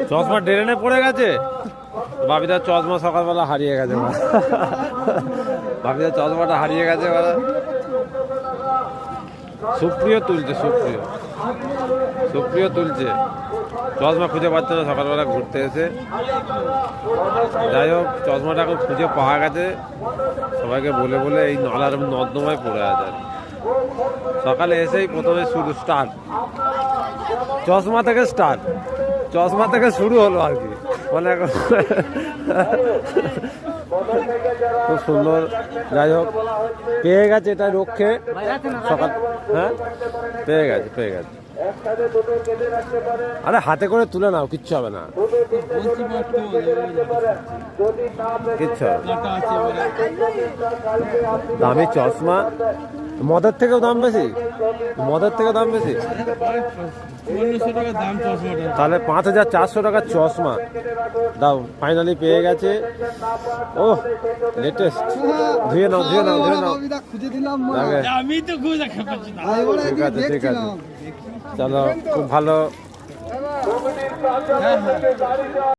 চশমা ড্রেনে পড়ে গেছে। বাপিদার চশমা সকালবেলা হারিয়ে গেছে। বাপিদার চশমাটা হারিয়ে গেছে। সুপ্রিয় তুলছে, সুপ্রিয় তুলছে, চশমা খুঁজে পাচ্ছে না সকালবেলা ঘুরতে এসে। যাই হোক, চশমাটা এখন খুঁজে পাওয়া গেছে। সবাইকে বলে বলে এই নলার নর্দমায় পড়ে আছে। সকালে এসেই প্রথমে শুরু স্টার্ট, চশমা থেকে শুরু হলো আর কি। মানে খুব সুন্দর। যাই হোক, পেয়ে গেছে এটা রক্ষে সকাল। হ্যাঁ, পেয়ে গেছে। আরে হাতে করে তুলে নাও, কিচ্ছু হবে না, কিচ্ছু হবে। দামি চশমা, মদের থেকেও দাম বেশি, তাহলে 5400 টাকার চশমা দাও। ফাইনালি পেয়ে গেছে। ও লেটেস্ট, ধুয়ে নাও। ঠিক আছে, চলো, খুব ভালো।